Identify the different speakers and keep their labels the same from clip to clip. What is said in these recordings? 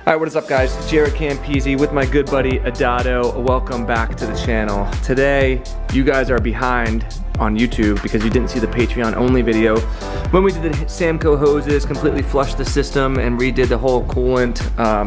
Speaker 1: Alright, what is up guys? JaretCampisi with my good buddy Adato. Welcome back to the channel. Today, you guys are behind on YouTube because you didn't see the Patreon only video. When we did the Samco hoses, completely flushed the system and redid the whole coolant,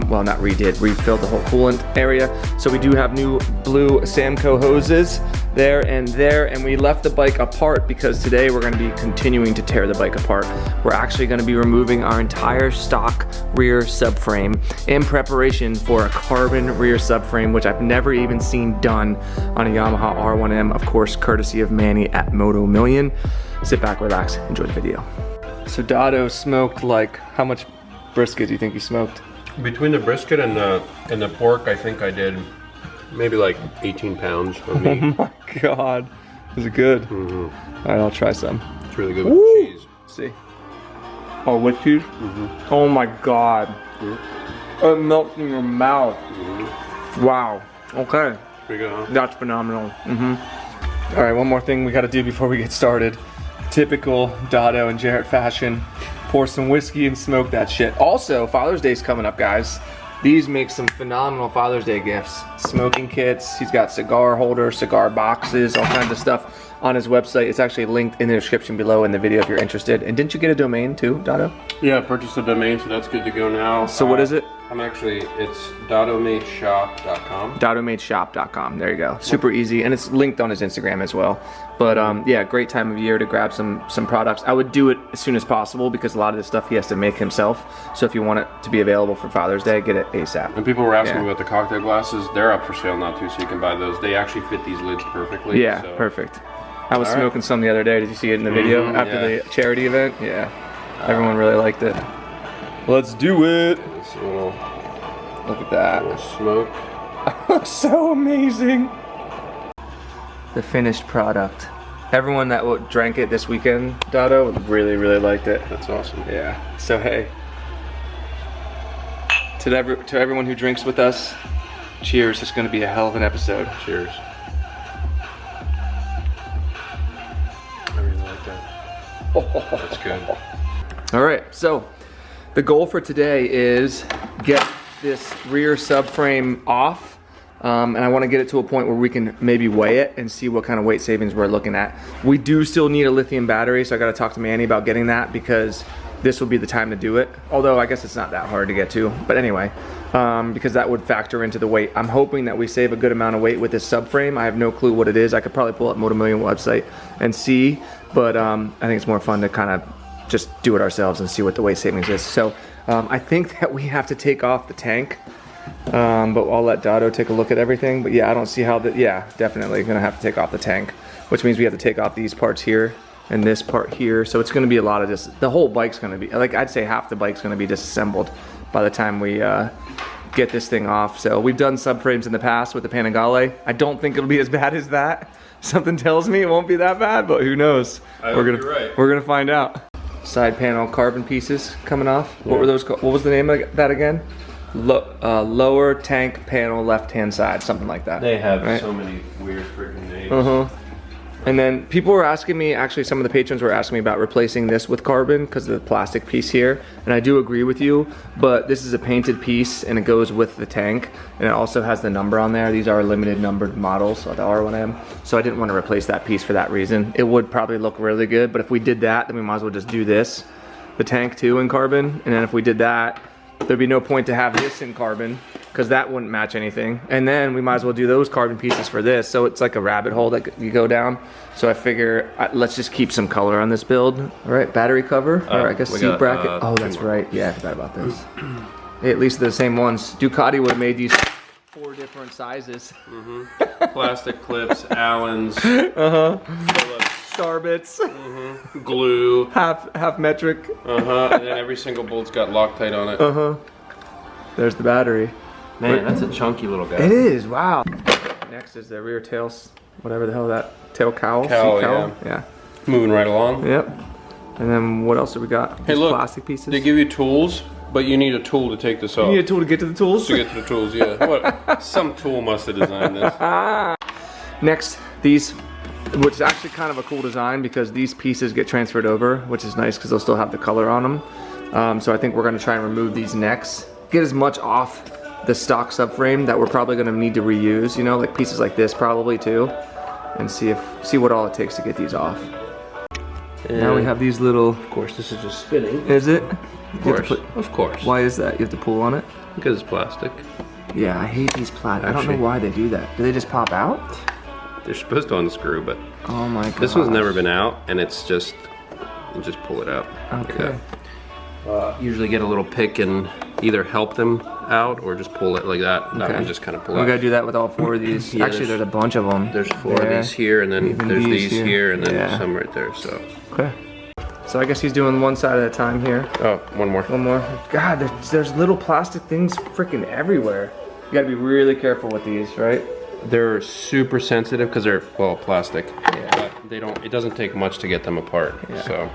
Speaker 1: well not redid, refilled the whole coolant area. So we do have new blue Samco hoses there, and we left the bike apart because today we're gonna be continuing to tear the bike apart. We're actually gonna be removing our entire stock rear subframe in preparation for a carbon rear subframe, which I've never even seen done on a Yamaha R1M, of course, courtesy of Manny at Moto Million. Sit back, relax, enjoy the video. So Dado smoked like, how much brisket do you think he smoked?
Speaker 2: Between the brisket and the pork, I think I did maybe like 18 pounds of meat.
Speaker 1: Oh my God, is it good?
Speaker 2: Mm-hmm.
Speaker 1: All right, I'll try some.
Speaker 2: It's really good with cheese.
Speaker 1: Let's see. Oh, with cheese?
Speaker 2: Mm-hmm.
Speaker 1: Oh my God.
Speaker 2: Mm-hmm.
Speaker 1: It melts in your mouth.
Speaker 2: Mm-hmm.
Speaker 1: Wow, okay.
Speaker 2: Pretty good, huh?
Speaker 1: That's phenomenal. All right, one more thing we gotta do before we get started. Typical Dado and Jaret fashion. Pour some whiskey and smoke that shit. Also, Father's Day's coming up, guys. These make some phenomenal Father's Day gifts. Smoking kits, he's got cigar holders, cigar boxes, all kinds of stuff on his website. It's actually linked in the description below in the video if you're interested. And didn't you get a domain too, Dado?
Speaker 2: Yeah, I purchased a domain, so that's good to go now.
Speaker 1: So what is it?
Speaker 2: It's dadomadeshop.com.
Speaker 1: dadomadeshop.com, there you go. Super easy, and it's linked on his Instagram as well. But yeah, great time of year to grab some products. I would do it as soon as possible because a lot of this stuff he has to make himself. So if you want it to be available for Father's Day, get it ASAP.
Speaker 2: And people were asking me about the cocktail glasses. They're up for sale now too, so you can buy those. They actually fit these lids perfectly.
Speaker 1: Yeah,
Speaker 2: so.
Speaker 1: perfect. I was smoking some the other day. Did you see it in the video after the charity event? Yeah, everyone really liked it. Let's do it. Look at that.
Speaker 2: A little smoke.
Speaker 1: So amazing. The finished product. Everyone that drank it this weekend, Dado, really, really liked it.
Speaker 2: That's awesome.
Speaker 1: Yeah. So hey, to everyone who drinks with us, cheers. It's going to be a hell of an episode.
Speaker 2: Cheers. I really like that. That's good.
Speaker 1: All right. So the goal for today is get this rear subframe off, and I want to get it to a point where we can maybe weigh it and see what kind of weight savings we're looking at. We do still need a lithium battery, so I got to talk to Manny about getting that because this will be the time to do it. Although I guess it's not that hard to get to, but anyway, because that would factor into the weight. I'm hoping that we save a good amount of weight with this subframe. I have no clue what it is. I could probably pull up Moto Million website and see, but I think it's more fun to kind of just do it ourselves and see what the weight savings is. So I think that we have to take off the tank, but I'll let Dado take a look at everything. But yeah, I don't see how that, yeah, definitely gonna have to take off the tank, which means we have to take off these parts here and this part here. So it's gonna be a lot of this. The whole bike's gonna be, like I'd say half the bike's gonna be disassembled by the time we get this thing off. So we've done subframes in the past with the Panigale. I don't think it'll be as bad as that. Something tells me it won't be that bad, but who knows? You're right. We're gonna find out. Side panel carbon pieces coming off. Yeah. What were those called? What was the name of that again? Lower tank panel left hand side, something like that.
Speaker 2: They have so many weird freaking names.
Speaker 1: And then people were asking me, actually some of the patrons were asking me about replacing this with carbon because of the plastic piece here, and I do agree with you, but this is a painted piece and it goes with the tank, and it also has the number on there. These are limited numbered models of the R1M, so I didn't want to replace that piece for that reason. It would probably look really good, but if we did that, then we might as well just do this, the tank too in carbon, and then if we did that, there'd be no point to have this in carbon because that wouldn't match anything. And then we might as well do those carbon pieces for this. So it's like a rabbit hole that you go down. So I figure let's just keep some color on this build. All right, battery cover, or I guess seat bracket. Oh, that's right. Yeah, I forgot about this. Hey, at least they're the same ones. Ducati would have made these 4 different sizes.
Speaker 2: Plastic clips, Allens,
Speaker 1: Starbits,
Speaker 2: glue,
Speaker 1: half metric.
Speaker 2: And then every single bolt's got Loctite on it.
Speaker 1: There's the battery.
Speaker 2: Man, that's a chunky little guy.
Speaker 1: It is, wow. Next is the rear tails, whatever the hell that, tail cowl, seat cowl. Yeah.
Speaker 2: Moving right along.
Speaker 1: Yep. And then what else have we got?
Speaker 2: Hey, look,
Speaker 1: plastic pieces.
Speaker 2: They give you tools, but you need a tool to take this off.
Speaker 1: You need a tool to get to the tools?
Speaker 2: To get to the tools, yeah. What? Some tool must have designed this.
Speaker 1: Next, these, which is actually kind of a cool design because these pieces get transferred over, which is nice because they'll still have the color on them. So I think we're going to try and remove these necks get as much off the stock subframe that we're probably gonna need to reuse, you know, like pieces like this probably too, and see what all it takes to get these off. And now we have these little.
Speaker 2: Of course, this is just spinning.
Speaker 1: Is it?
Speaker 2: Of course.
Speaker 1: Why is that? You have to pull on it?
Speaker 2: Because it's plastic.
Speaker 1: Yeah, I hate these plastic. I don't know why they do that. Do they just pop out?
Speaker 2: They're supposed to unscrew, but
Speaker 1: oh my god.
Speaker 2: This one's never been out, and it's just, you just pull it out.
Speaker 1: Okay.
Speaker 2: Usually get a little pick and either help them out or just pull it like that. Okay. That one just kind of pull out.
Speaker 1: We gotta do that with all 4 of these. Yeah, actually, there's a bunch of them.
Speaker 2: There's 4 of these here, and then there's these here, and then some right there. So.
Speaker 1: Okay. So I guess he's doing one side at a time here.
Speaker 2: Oh, one more.
Speaker 1: One more. God, there's little plastic things freaking everywhere. You gotta be really careful with these, right?
Speaker 2: They're super sensitive because they're, well, plastic.
Speaker 1: Yeah.
Speaker 2: But they don't, it doesn't take much to get them apart. Yeah. So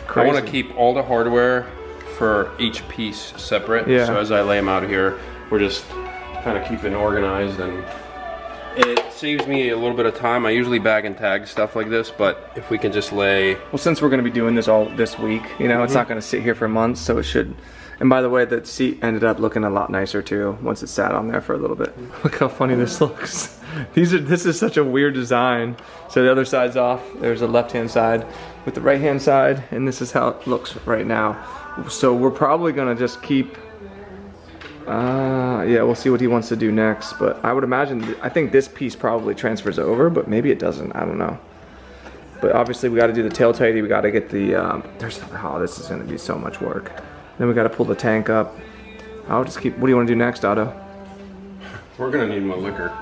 Speaker 1: Crazy.
Speaker 2: I want to keep all the hardware for each piece separate. Yeah. So as I lay them out here, we're just kind of keeping organized, and it saves me a little bit of time. I usually bag and tag stuff like this, but if we can just lay...
Speaker 1: Well, since we're going to be doing this all this week, you know, it's not going to sit here for months, so it should... And by the way, the seat ended up looking a lot nicer too once it sat on there for a little bit. Look how funny this looks. This is such a weird design. So the other side's off. There's a left-hand side with the right-hand side, and this is how it looks right now. So we're probably going to just keep... yeah, we'll see what he wants to do next, but I would imagine, I think this piece probably transfers over, but maybe it doesn't, I don't know. But obviously we got to do the tail tighty, we got to get the, oh, this is going to be so much work. Then we got to pull the tank up. I'll just keep, what do you want to do next, Otto?
Speaker 2: We're going to need more liquor.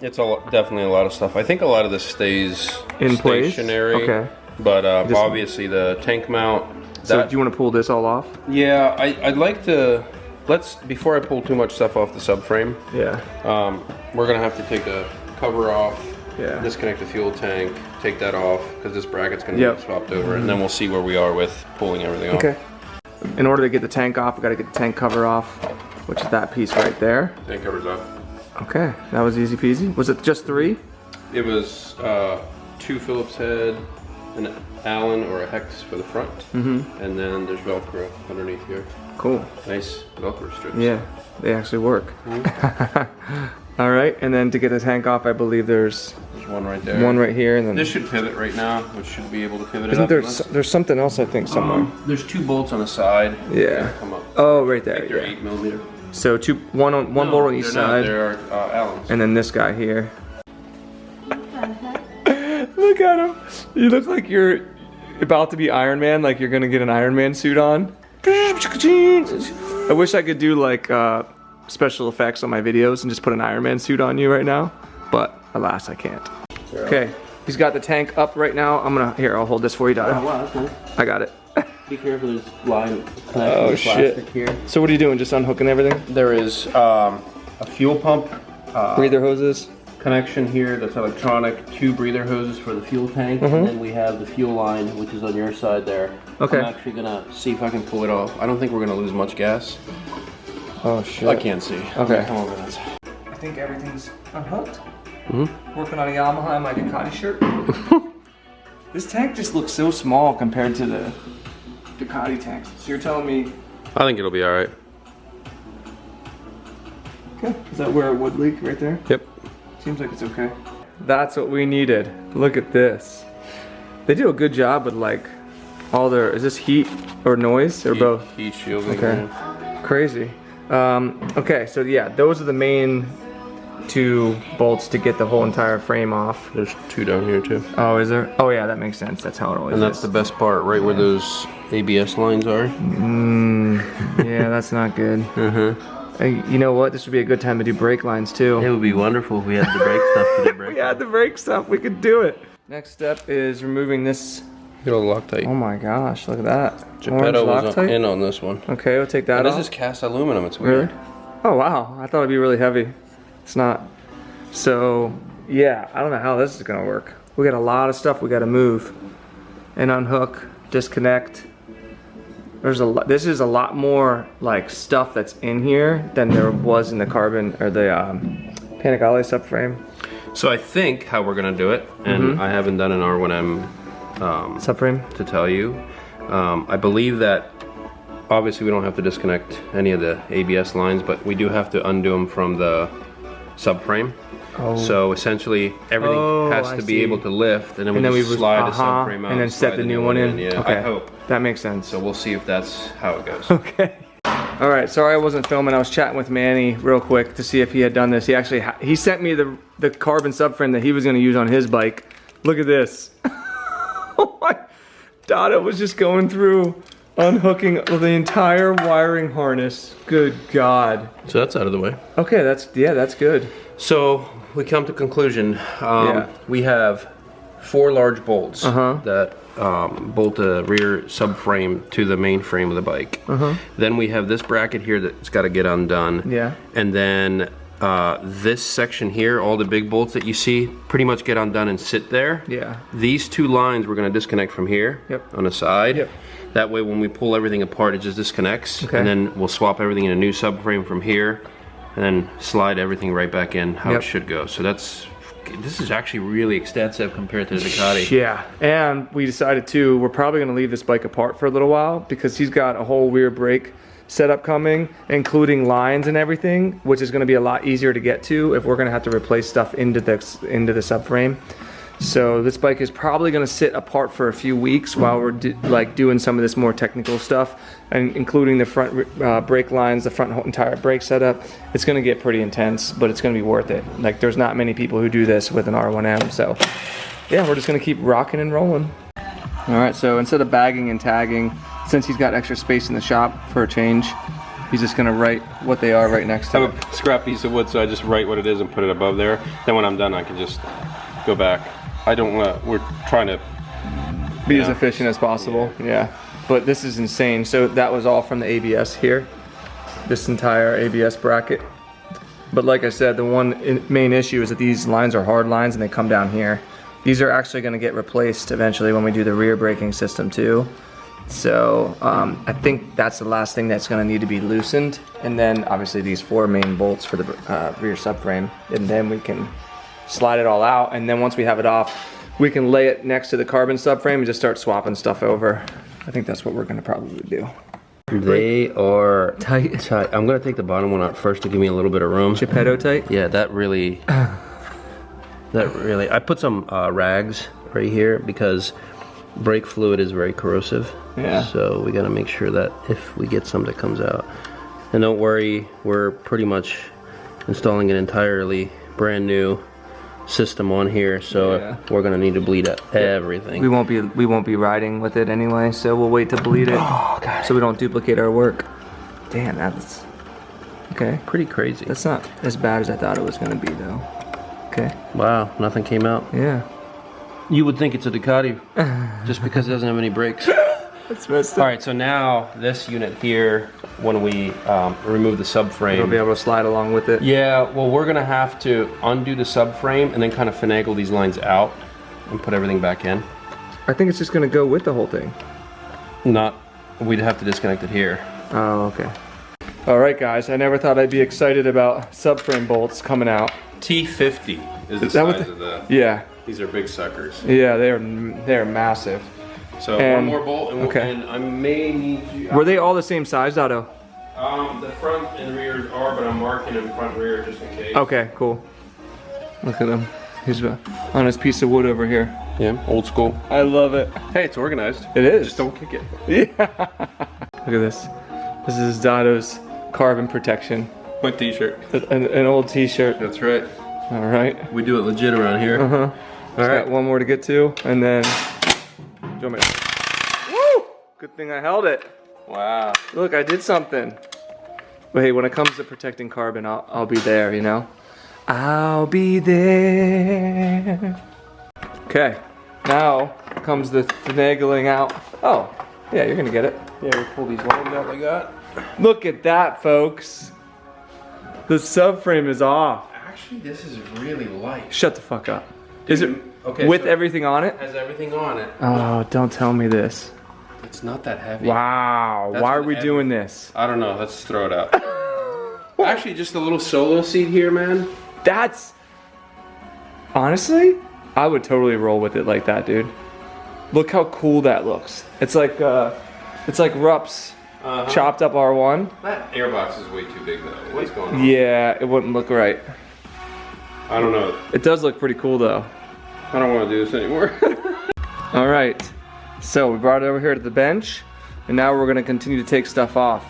Speaker 2: It's definitely a lot of stuff. I think a lot of this stays
Speaker 1: in
Speaker 2: stationary.
Speaker 1: Place? Okay.
Speaker 2: But obviously the tank mount.
Speaker 1: So do you want to pull this all off?
Speaker 2: Yeah, I'd like to, before I pull too much stuff off the subframe.
Speaker 1: Yeah.
Speaker 2: We're going to have to take the cover off.
Speaker 1: Yeah.
Speaker 2: Disconnect the fuel tank, take that off, because this bracket's going to be swapped over, and then we'll see where we are with pulling everything off.
Speaker 1: Okay. In order to get the tank off, we got to get the tank cover off, which is that piece right there.
Speaker 2: Tank cover's off.
Speaker 1: Okay, that was easy peasy. Was it just 3?
Speaker 2: It was 2 Phillips head, an Allen or a hex for the front, and then there's Velcro underneath here.
Speaker 1: Cool.
Speaker 2: Nice Velcro strips.
Speaker 1: Yeah, they actually work. All right, and then to get the tank off, I believe there's
Speaker 2: one right there.
Speaker 1: One right here, and then
Speaker 2: this should pivot right now, which should be able to pivot.
Speaker 1: Isn't there's something else I think somewhere?
Speaker 2: There's 2 bolts on the side.
Speaker 1: Yeah.
Speaker 2: Come up.
Speaker 1: Oh, right there.
Speaker 2: They're 8mm.
Speaker 1: So one bolt on each side.
Speaker 2: They're Allens.
Speaker 1: And then this guy here. Look at him. You look like you're about to be Iron Man, like you're gonna get an Iron Man suit on. I wish I could do like special effects on my videos and just put an Iron Man suit on you right now, but alas, I can't. Okay, he's got the tank up right now. I'll hold this for you, Dada.
Speaker 3: Oh, wow, that's nice.
Speaker 1: I got it.
Speaker 3: Be careful, there's line
Speaker 1: oh shit.
Speaker 3: Here.
Speaker 1: So what are you doing, just unhooking everything?
Speaker 2: There is a fuel pump.
Speaker 1: Breather hoses.
Speaker 3: Connection here that's electronic, 2 breather hoses for the fuel tank, and then we have the fuel line, which is on your side there.
Speaker 1: Okay.
Speaker 3: I'm actually gonna
Speaker 2: See if I can pull it off. I don't think we're gonna lose much gas.
Speaker 1: Oh shit.
Speaker 2: I can't see.
Speaker 1: Okay.
Speaker 2: Come over this.
Speaker 1: I think everything's unhooked. Working on a Yamaha in my Ducati shirt. This tank just looks so small compared to the Ducati tanks. So you're telling me...
Speaker 2: I think it'll be alright.
Speaker 1: Okay. Is that where it would leak right there?
Speaker 2: Yep.
Speaker 1: Seems like it's okay. That's what we needed. Look at this. They do a good job with like all their, is this heat or noise or both?
Speaker 2: Heat shielding.
Speaker 1: Okay. Crazy. Okay, so yeah, those are the main 2 bolts to get the whole entire frame off.
Speaker 2: There's 2 down here too.
Speaker 1: Oh, is there? Oh yeah, that makes sense. That's how it always is.
Speaker 2: And that's the best part, right where those ABS lines are.
Speaker 1: Yeah, that's not good. You know what? This would be a good time to do brake lines too.
Speaker 3: it would be wonderful if we had the brake stuff to do brake.
Speaker 1: We had the brake stuff, we could do it. Next step is removing this.
Speaker 2: Get all the Loctite.
Speaker 1: Oh my gosh, look at that.
Speaker 2: Geppetto was in on this one.
Speaker 1: Okay, we'll take that
Speaker 2: and
Speaker 1: off.
Speaker 2: this is cast aluminum, it's weird.
Speaker 1: Really? Oh wow, I thought it'd be really heavy. It's not. So, yeah, I don't know how this is gonna work. We got a lot of stuff we gotta move and unhook, disconnect. This is a lot more like stuff that's in here than there was in the carbon or the Panigale subframe.
Speaker 2: So I think how we're gonna do it, and I haven't done an R1M
Speaker 1: Subframe?
Speaker 2: to tell you. I believe that obviously we don't have to disconnect any of the ABS lines, but we do have to undo them from the subframe. Oh. So essentially everything has to be able to lift, and then we just slide the subframe out
Speaker 1: and then set the new one in.
Speaker 2: Yeah,
Speaker 1: okay.
Speaker 2: I hope.
Speaker 1: That makes sense.
Speaker 2: So we'll see if that's how it goes.
Speaker 1: Okay. All right, sorry I wasn't filming. I was chatting with Manny real quick to see if he had done this. He actually, he sent me the carbon subframe that he was gonna use on his bike. Look at this. Oh my, Dada was just going through unhooking the entire wiring harness. Good God.
Speaker 2: So that's out of the way.
Speaker 1: Okay, that's good.
Speaker 2: So we come to conclusion. We have 4 large bolts that bolt the rear subframe to the main frame of the bike. Then we have this bracket here that's got to get undone. Yeah. And then this section here, all the big bolts that you see, pretty much get undone and sit there. Yeah. These 2 lines we're going to disconnect from here on the side. Yep. That way when we pull everything apart, it just disconnects. Okay. And then we'll swap everything in a new subframe from here, and then slide everything right back in how it should go. So this is actually really extensive compared to the Ducati.
Speaker 1: Yeah, and we decided too, we're probably gonna leave this bike apart for a little while because he's got a whole rear brake setup coming, including lines and everything, which is gonna be a lot easier to get to if we're gonna have to replace stuff into the subframe. So this bike is probably gonna sit apart for a few weeks while we're doing some of this more technical stuff, and including the front brake lines, the front entire brake setup. It's gonna get pretty intense, but it's gonna be worth it. Like, there's not many people who do this with an R1M, so yeah, we're just gonna keep rocking and rolling. All right, so instead of bagging and tagging, since he's got extra space in the shop for a change, he's just gonna write what they are right next to
Speaker 2: it. I have a scrap piece of wood, so I just write what it is and put it above there. Then when I'm done, I can just go back. I don't want to, we're trying to
Speaker 1: be as efficient as possible. Yeah. But this is insane. So that was all from the ABS here, this entire ABS bracket. But like I said, the one main issue is that these lines are hard lines and they come down here. These are actually going to get replaced eventually when we do the rear braking system too. So I think that's the last thing that's going to need to be loosened. And then obviously these 4 main bolts for the rear subframe, and then we can slide it all out, and then once we have it off, we can lay it next to the carbon subframe and just start swapping stuff over. I think that's what we're gonna probably do.
Speaker 2: They are tight. I'm gonna take the bottom one out first to give me a little bit of room.
Speaker 1: Geppetto tight?
Speaker 2: Yeah, that really, I put some rags right here because brake fluid is very corrosive. Yeah. So we gotta make sure that if we get some that comes out. And don't worry, we're pretty much installing an entirely brand new system on here, so we're gonna need to bleed everything.
Speaker 1: We won't be riding with it anyway, so we'll wait to bleed it. Oh, God. So we don't duplicate our work. Damn, that's okay.
Speaker 2: Pretty crazy.
Speaker 1: That's not as bad as I thought it was gonna be though. Okay.
Speaker 2: Wow, nothing came out.
Speaker 1: Yeah.
Speaker 2: You would think it's a Ducati just because it doesn't have any brakes.
Speaker 1: That's messed up.
Speaker 2: All right, so now this unit here, when we remove the subframe,
Speaker 1: you'll be able to slide along with it.
Speaker 2: Yeah, well, we're gonna have to undo the subframe and then kind of finagle these lines out and put everything back in.
Speaker 1: I think it's just gonna go with the whole thing.
Speaker 2: We'd have to disconnect it here.
Speaker 1: Oh, okay. All right, guys, I never thought I'd be excited about subframe bolts coming out.
Speaker 2: T50 is the size of the.
Speaker 1: Yeah.
Speaker 2: These are big suckers.
Speaker 1: Yeah, they're massive.
Speaker 2: So one more bolt, and I may need to.
Speaker 1: Were they all the same size, Otto?
Speaker 2: The front and rears are, but I'm marking them front and rear just in case.
Speaker 1: Okay, cool. Look at him. He's on his piece of wood over here.
Speaker 2: Yeah, old school.
Speaker 1: I love it.
Speaker 2: Hey, it's organized.
Speaker 1: It is.
Speaker 2: Just don't kick it.
Speaker 1: Yeah. Look at this. This is Dotto's carbon protection.
Speaker 2: My t-shirt.
Speaker 1: An old t-shirt.
Speaker 2: That's right.
Speaker 1: All right.
Speaker 2: We do it legit around here.
Speaker 1: All right. Got one more to get to, and then. Woo! Good thing I held it.
Speaker 2: Wow.
Speaker 1: Look, I did something. But hey, when it comes to protecting carbon, I'll be there, you know? I'll be there. Okay, now comes the finagling out. Oh, yeah, you're gonna get it.
Speaker 2: Yeah, we pull these lines out like that.
Speaker 1: Look at that, folks. The subframe is off.
Speaker 2: Actually, this is really light.
Speaker 1: Shut the fuck up. Is it okay, with everything on it?
Speaker 2: Has everything on it.
Speaker 1: Oh, don't tell me this.
Speaker 2: It's not that heavy.
Speaker 1: Wow, why are we doing this?
Speaker 2: I don't know, let's throw it out. Actually, just a little solo seat here, man.
Speaker 1: That's... Honestly, I would totally roll with it like that, dude. Look how cool that looks. It's like Rupp's chopped up R1.
Speaker 2: That airbox is way too big though. What's going on?
Speaker 1: Yeah, it wouldn't look right.
Speaker 2: I don't know.
Speaker 1: It does look pretty cool though.
Speaker 2: I don't want to do this anymore.
Speaker 1: All right, so we brought it over here to the bench, and now we're gonna continue to take stuff off.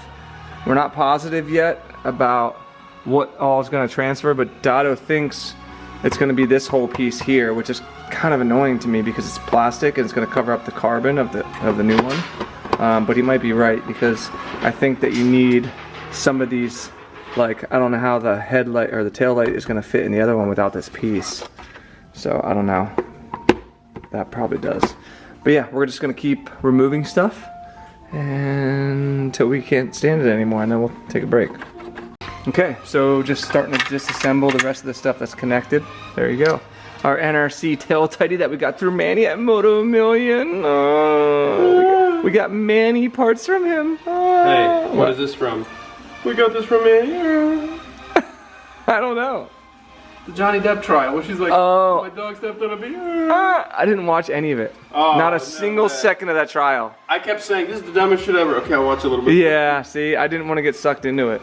Speaker 1: We're not positive yet about what all is gonna transfer, but Dado thinks it's gonna be this whole piece here, which is kind of annoying to me because it's plastic and it's gonna cover up the carbon of the new one. But he might be right, because I think that you need some of these, like, I don't know how the headlight or the tail light is gonna fit in the other one without this piece. So I don't know. That probably does. But yeah, we're just gonna keep removing stuff until we can't stand it anymore, and then we'll take a break. Okay, so just starting to disassemble the rest of the stuff that's connected. There you go. Our NRC tail tighty that we got through Manny at Moto Million. Oh, we got Manny parts from him. Oh,
Speaker 2: hey, what is this from? We got this from Manny.
Speaker 1: I don't know.
Speaker 3: The Johnny Depp trial, where she's like,
Speaker 1: oh,
Speaker 3: my dog stepped on a bee.
Speaker 1: I didn't watch any of it. Oh, not a single second of that trial.
Speaker 3: I kept saying, this is the dumbest shit ever. Okay, I'll watch a little bit.
Speaker 1: Yeah, see, I didn't want to get sucked into it.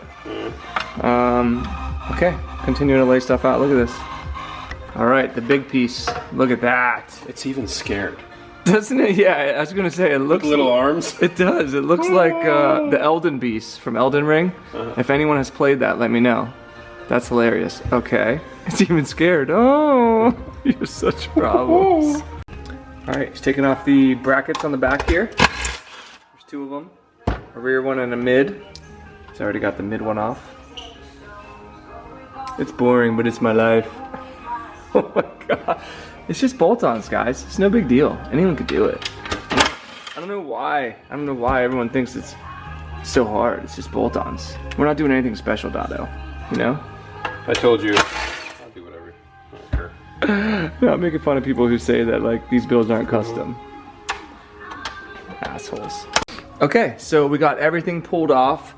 Speaker 1: Okay, continuing to lay stuff out. Look at this. All right, the big piece. Look at that.
Speaker 2: It's even scared.
Speaker 1: Doesn't it? Yeah, I was gonna say it looks.
Speaker 2: Little arms.
Speaker 1: It does. It looks like the Elden Beast from Elden Ring. If anyone has played that, let me know. That's hilarious. Okay, it's even scared. Oh, you're such problems. All right, he's taking off the brackets on the back here. There's two of them, a rear one and a mid. He's already got the mid one off. It's boring, but it's my life. Oh my god. It's just bolt-ons, guys. It's no big deal. Anyone could do it. I don't know why. I don't know why everyone thinks it's so hard. It's just bolt-ons. We're not doing anything special, Dado. You know?
Speaker 2: I told you. I'll do whatever. I don't care.
Speaker 1: Not making fun of people who say that, like, these builds aren't custom. Assholes. Okay, so we got everything pulled off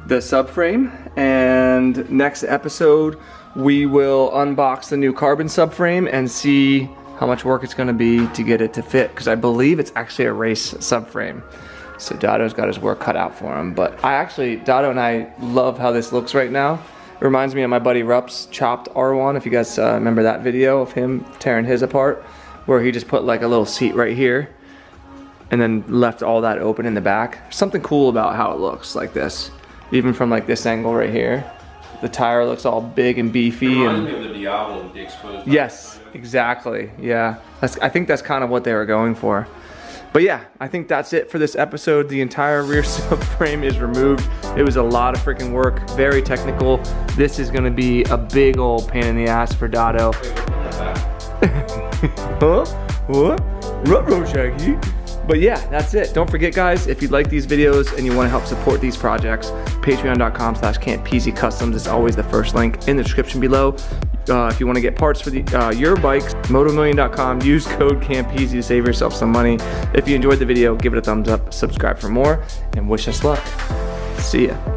Speaker 1: the subframe, and next episode we will unbox the new carbon subframe and see how much work it's going to be to get it to fit, because I believe it's actually a race subframe. So Dado's got his work cut out for him, but Dado and I love how this looks right now. It reminds me of my buddy Rupp's chopped R1, if you guys remember that video of him tearing his apart, where he just put like a little seat right here and then left all that open in the back. Something cool about how it looks like this, even from like this angle right here. The tire looks all big and beefy.
Speaker 2: It reminds me of the Diablo, the exposed.
Speaker 1: Yes, exactly. Yeah, I think that's kind of what they were going for. But yeah, I think that's it for this episode. The entire rear subframe is removed. It was a lot of freaking work, very technical. This is gonna be a big old pain in the ass for Dado. Huh? What? Ruh-roh, Shaggy. But yeah, that's it. Don't forget, guys, if you like these videos and you want to help support these projects, patreon.com/Campisi Customs is always the first link in the description below. If you want to get parts for your bikes, motomillion.com, use code Campisi to save yourself some money. If you enjoyed the video, give it a thumbs up, subscribe for more, and wish us luck. See ya.